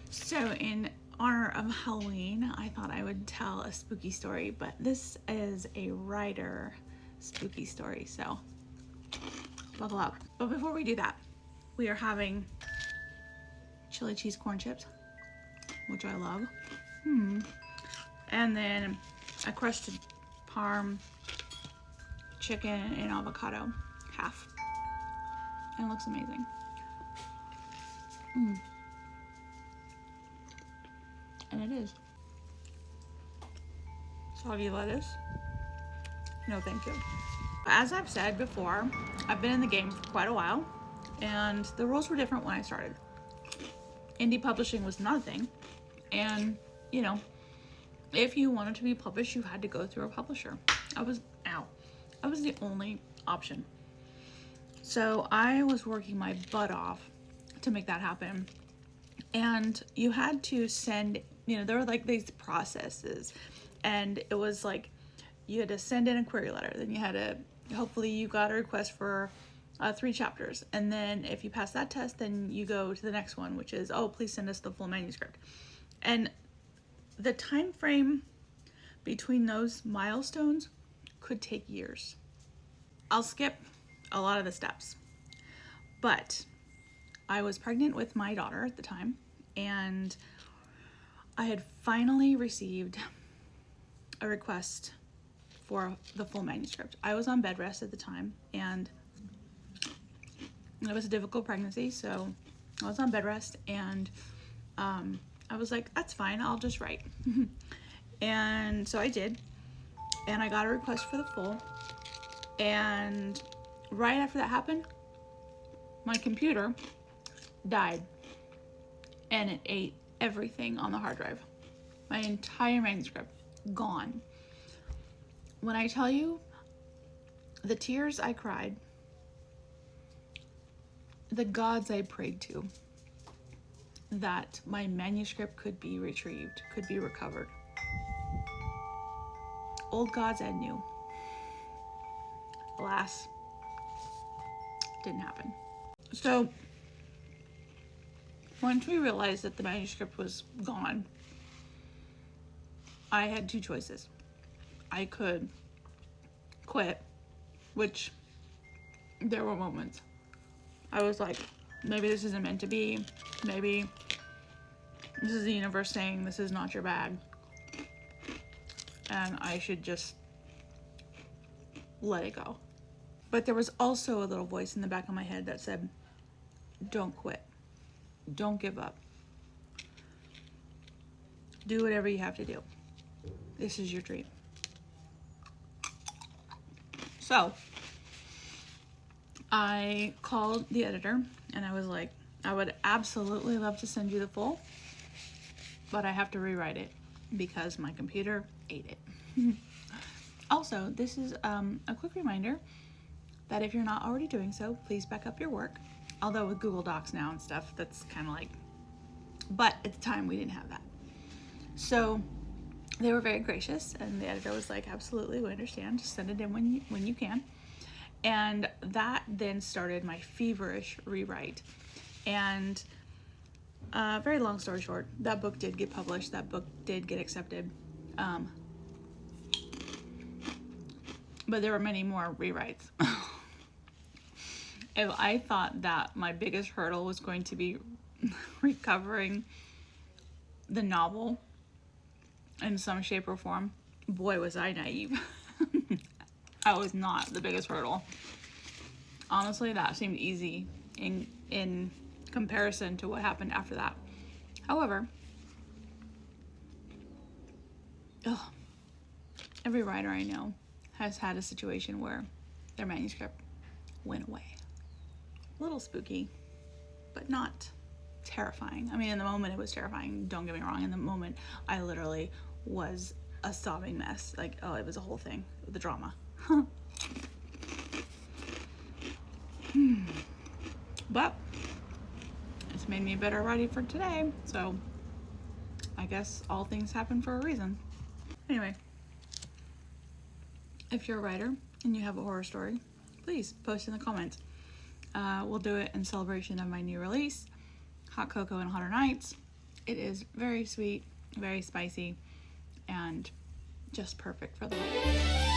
So in honor of Halloween, I thought I would tell a spooky story, but this is a writer spooky story, so buckle up. But before we do that, we are having chili cheese corn chips, which I love. And then a crusted parm chicken and avocado, half. And it looks amazing. And it is. Soggy lettuce. No thank you. As I've said before, I've been in the game for quite a while, and the rules were different when I started. Indie publishing was not a thing, and you know, if you wanted to be published, you had to go through a publisher. I was the only option. So I was working my butt off to make that happen. And you had to send, there were like these processes, and it was like you had to send in a query letter, then you had to, hopefully you got a request for 3 chapters, and then if you pass that test, then you go to the next one, which is, oh, please send us the full manuscript. And the time frame between those milestones could take years. I'll skip a lot of the steps, but I was pregnant with my daughter at the time, and I had finally received a request for the full manuscript. I was on bed rest at the time, and it was a difficult pregnancy, so I was on bed rest, and I was like, that's fine, I'll just write. And so I did, and I got a request for the full, and right after that happened, my computer died, and it ate everything on the hard drive. My entire manuscript gone. When I tell you the tears I cried, the gods I prayed to, that my manuscript could be retrieved, could be recovered. Old gods and new. Alas, didn't happen. So once we realized that the manuscript was gone, I had 2 choices. I could quit, which there were moments I was like, maybe this isn't meant to be. Maybe this is the universe saying this is not your bag, and I should just let it go. But there was also a little voice in the back of my head that said, don't quit. Don't give up. Do whatever you have to do. This is your dream. So I called the editor, and I was like, I would absolutely love to send you the full, but I have to rewrite it because my computer ate it. Also, this is a quick reminder that if you're not already doing so, please back up your work. Although with Google Docs now and stuff, that's kind of like, but at the time we didn't have that. So they were very gracious, and the editor was like, absolutely, we understand, just send it in when you can. And that then started my feverish rewrite. And very long story short, that book did get published, that book did get accepted. But there were many more rewrites. If I thought that my biggest hurdle was going to be recovering the novel in some shape or form, boy, was I naive. That was not the biggest hurdle. Honestly, that seemed easy in comparison to what happened after that. However, every writer I know has had a situation where their manuscript went away. A little spooky, but not terrifying. I mean, in the moment it was terrifying, don't get me wrong. In the moment, I literally was a sobbing mess. Like, oh, it was a whole thing, the drama. But it's made me a better writer for today, so I guess all things happen for a reason. Anyway, if you're a writer and you have a horror story, please post in the comments. We'll do it in celebration of my new release, Hot Cocoa and Hotter Nights. It is very sweet, very spicy, and just perfect for the holidays.